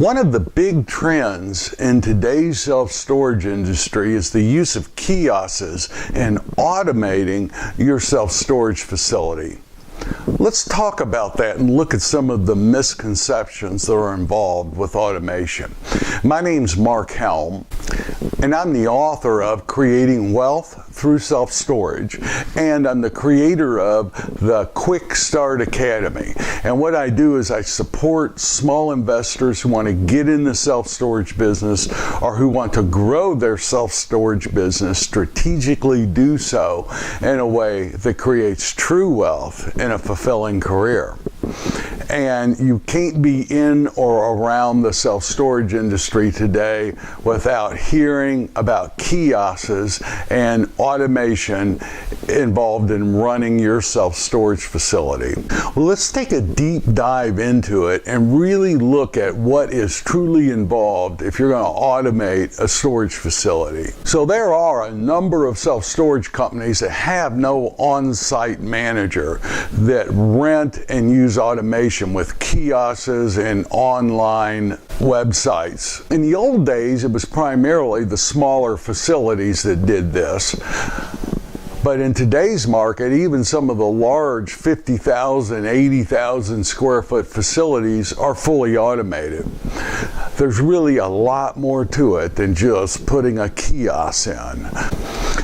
One of the big trends in today's self-storage industry is the use of kiosks and automating your self-storage facility. Let's talk about that and look at some of the misconceptions that are involved with automation. My name's Mark Helm, and I'm the author of Creating Wealth Through Self-Storage, and I'm the creator of the Quick Start Academy. And what I do is I support small investors who want to get in the self-storage business or who want to grow their self-storage business, strategically do so in a way that creates true wealth in a fulfilling career. And you can't be in or around the self-storage industry today without hearing about kiosks and automation involved in running your self-storage facility. Well, let's take a deep dive into it and really look at what is truly involved if you're going to automate a storage facility. So there are a number of self-storage companies that have no on-site manager that rent and use automation with kiosks and online websites. In the old days, it was primarily the smaller facilities that did this. But in today's market, even some of the large 50,000, 80,000 square foot facilities are fully automated. There's really a lot more to it than just putting a kiosk in.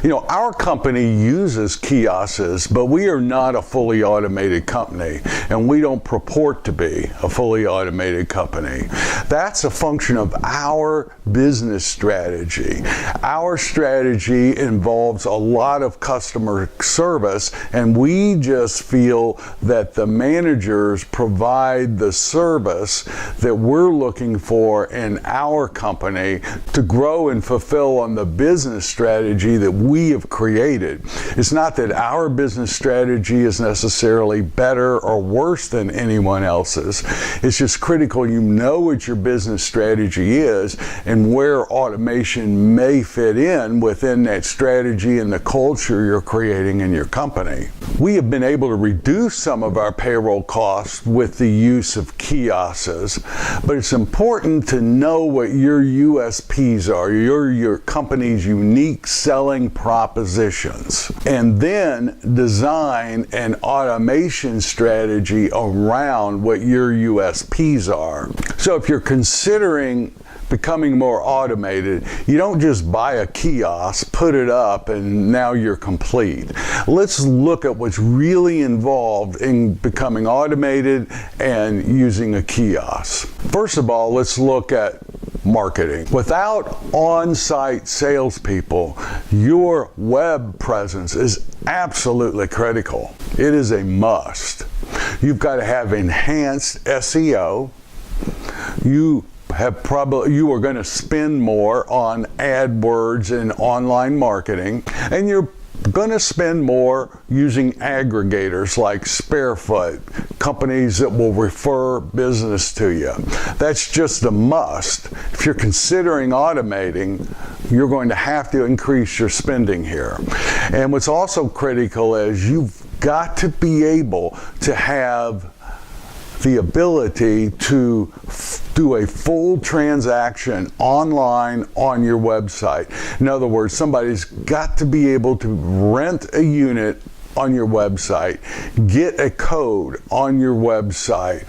You know, our company uses kiosks, but we are not a fully automated company, and we don't purport to be a fully automated company. That's a function of our business strategy. Our strategy involves a lot of customer service, and we just feel that the managers provide the service that we're looking for in our company to grow and fulfill on the business strategy that we have created. It's not that our business strategy is necessarily better or worse than anyone else's. It's just critical you know what your business strategy is and where automation may fit in within that strategy and the culture you're creating in your company. We have been able to reduce some of our payroll costs with the use of kiosks, but it's important to know what your USPs are, your company's unique selling propositions, and then design an automation strategy around what your USPs are. So if you're considering becoming more automated, you don't just buy a kiosk, put it up, and now you're complete. Let's look at what's really involved in becoming automated and using a kiosk. First of all, let's look at marketing. Without on-site salespeople, your web presence is absolutely critical. It is a must. You've got to have enhanced SEO. You are going to spend more on AdWords and online marketing, and you're going to spend more using aggregators like Sparefoot, companies that will refer business to you. That's just a must. If you're considering automating, you're going to have to increase your spending here. And what's also critical is you've got to be able to have the ability to do a full transaction online on your website. In other words, somebody's got to be able to rent a unit on your website, get a code on your website,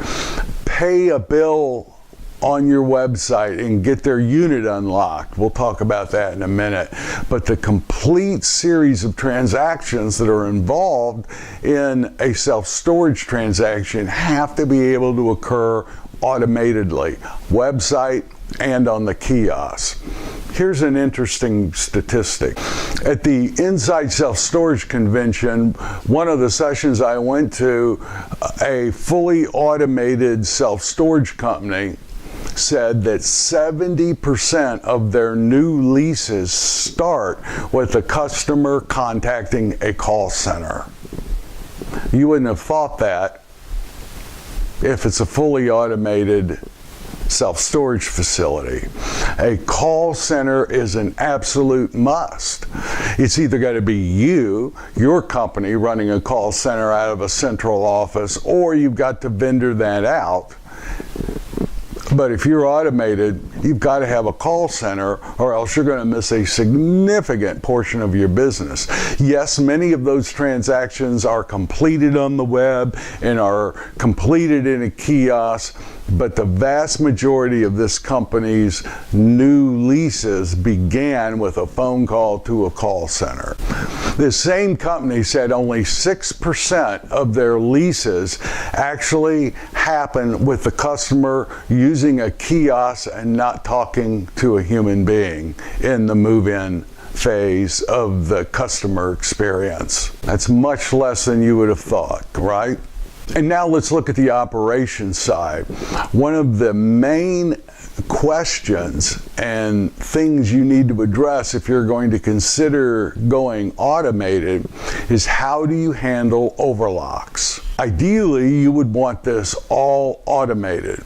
pay a bill on your website and get their unit unlocked. We'll talk about that in a minute. But the complete series of transactions that are involved in a self-storage transaction have to be able to occur automatedly, website and on the kiosk. Here's an interesting statistic. At the Inside Self-Storage Convention, one of the sessions I went to, a fully automated self-storage company said that 70% of their new leases start with a customer contacting a call center. You wouldn't have thought that if it's a fully automated self-storage facility. A call center is an absolute must. It's either got to be you, your company, running a call center out of a central office, or you've got to vendor that out. But if you're automated, you've got to have a call center, or else you're going to miss a significant portion of your business. Yes, many of those transactions are completed on the web and are completed in a kiosk, but the vast majority of this company's new leases began with a phone call to a call center. This same company said only 6% of their leases actually happen with the customer using a kiosk and not talking to a human being in the move-in phase of the customer experience. That's much less than you would have thought, right? And now let's look at the operations side. One of the main questions and things you need to address if you're going to consider going automated is, how do you handle overlocks? Ideally, you would want this all automated.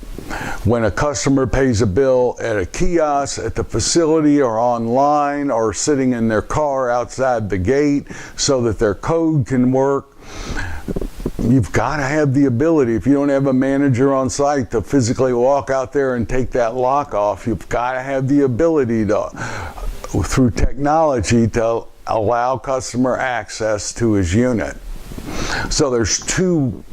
When a customer pays a bill at a kiosk, at the facility, or online, or sitting in their car outside the gate so that their code can work, you've got to have the ability, if you don't have a manager on site to physically walk out there and take that lock off, you've got to have the ability to, through technology, to allow customer access to his unit. So there's 2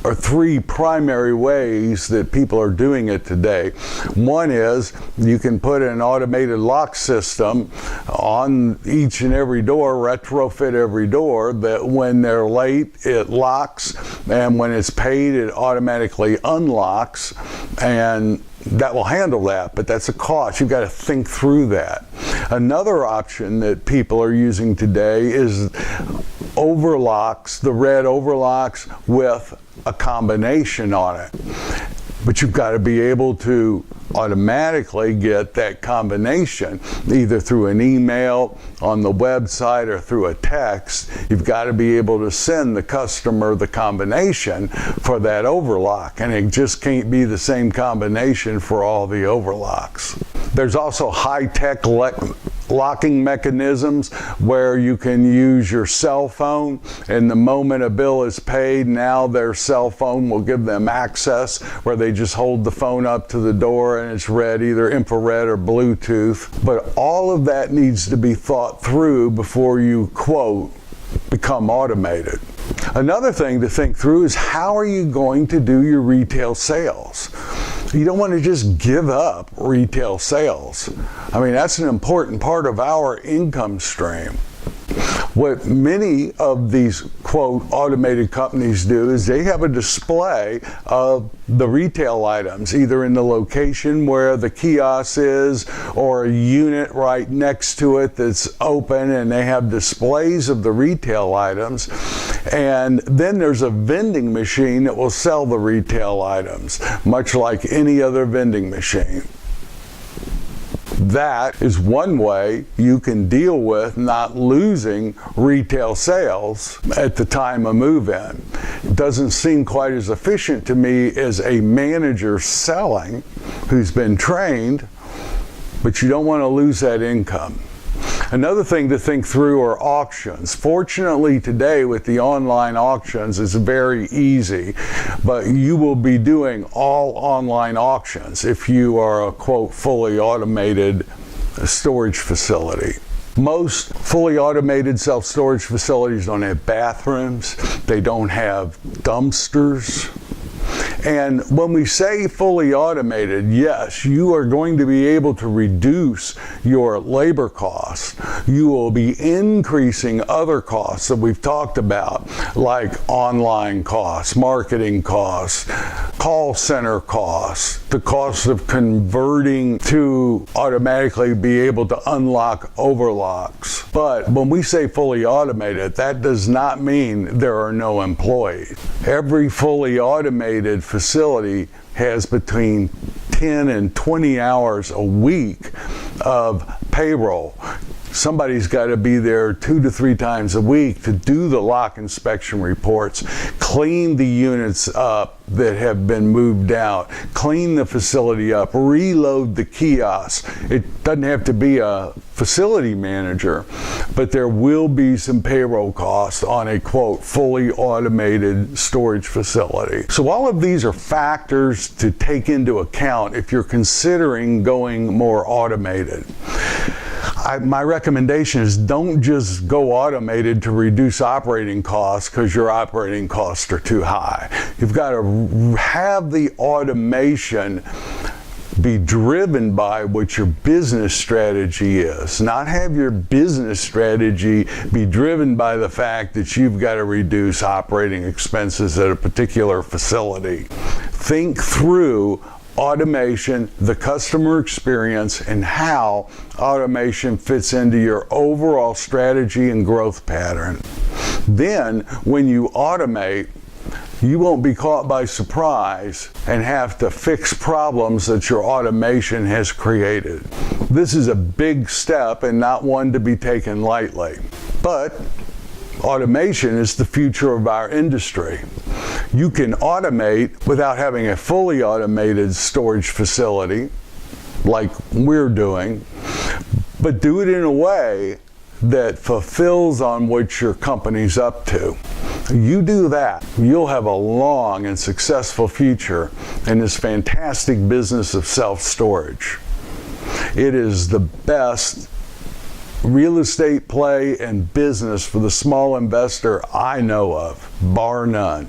or 3 primary ways that people are doing it today. One is you can put an automated lock system on each and every door, retrofit every door, that when they're late, it locks, and when it's paid, it automatically unlocks, and that will handle that, but that's a cost. You've got to think through that. Another option that people are using today is overlocks, the red overlocks with a combination on it. But you've got to be able to automatically get that combination either through an email, on the website, or through a text. You've got to be able to send the customer the combination for that overlock, and it just can't be the same combination for all the overlocks. There's also high-tech locking mechanisms where you can use your cell phone, and the moment a bill is paid, now their cell phone will give them access, where they just hold the phone up to the door and it's read either infrared or Bluetooth. But all of that needs to be thought through before you, quote, become automated. Another thing to think through is, how are you going to do your retail sales? You don't want to just give up retail sales. I mean, that's an important part of our income stream. What many of these, quote, automated companies do is they have a display of the retail items, either in the location where the kiosk is, or a unit right next to it that's open, and they have displays of the retail items. And then there's a vending machine that will sell the retail items, much like any other vending machine. That is one way you can deal with not losing retail sales at the time of move-in. It doesn't seem quite as efficient to me as a manager selling who's been trained, but you don't want to lose that income. Another thing to think through are auctions. Fortunately today with the online auctions, it's very easy, but you will be doing all online auctions if you are a, quote, fully automated storage facility. Most fully automated self-storage facilities don't have bathrooms, they don't have dumpsters. And when we say fully automated, yes, you are going to be able to reduce your labor costs. You will be increasing other costs that we've talked about, like online costs, marketing costs, call center costs, the cost of converting to automatically be able to unlock overlocks. But when we say fully automated, that does not mean there are no employees. Every fully automated facility has between 10 and 20 hours a week of payroll. Somebody's got to be there 2 to 3 times a week to do the lock inspection reports, clean the units up that have been moved out, clean the facility up, reload the kiosks. It doesn't have to be a facility manager, but there will be some payroll costs on a, quote, fully automated storage facility. So all of these are factors to take into account if you're considering going more automated. My recommendation is don't just go automated to reduce operating costs because your operating costs are too high. You've got to have the automation be driven by what your business strategy is, not have your business strategy be driven by the fact that you've got to reduce operating expenses at a particular facility. Think through automation, the customer experience, and how automation fits into your overall strategy and growth pattern. Then, when you automate, you won't be caught by surprise and have to fix problems that your automation has created. This is a big step and not one to be taken lightly. But automation is the future of our industry. You can automate without having a fully automated storage facility like we're doing, but do it in a way that fulfills on what your company's up to. You do that, you'll have a long and successful future in this fantastic business of self-storage. It is the best real estate play and business for the small investor I know of, bar none.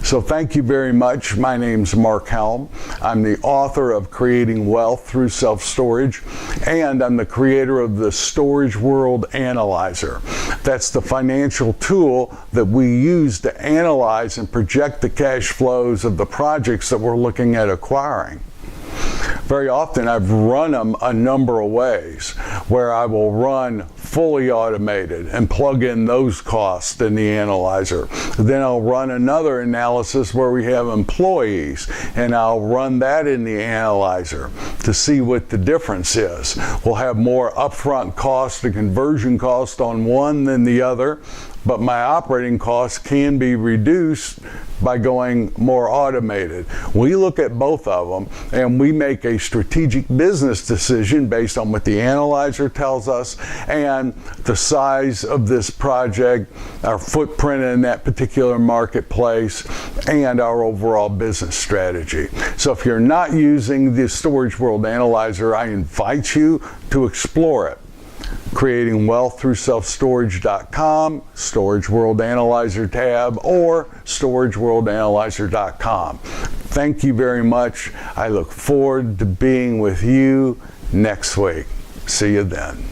So thank you very much. My name's Mark Helm. I'm the author of Creating Wealth Through Self-Storage, and I'm the creator of the Storage World Analyzer. That's the financial tool that we use to analyze and project the cash flows of the projects that we're looking at acquiring. Very often I've run them a number of ways, where I will run fully automated and plug in those costs in the analyzer. Then I'll run another analysis where we have employees, and I'll run that in the analyzer to see what the difference is. We'll have more upfront cost and conversion cost on one than the other, but my operating costs can be reduced by going more automated. We look at both of them and we make a strategic business decision based on what the analyzer tells us and the size of this project, our footprint in that particular marketplace, and our overall business strategy. So if you're not using the Storage World Analyzer, I invite you to explore it. Creating Wealth Through Self-Storage.com, Storage World Analyzer tab, or StorageWorldAnalyzer.com. Thank you very much. I look forward to being with you next week. See you then.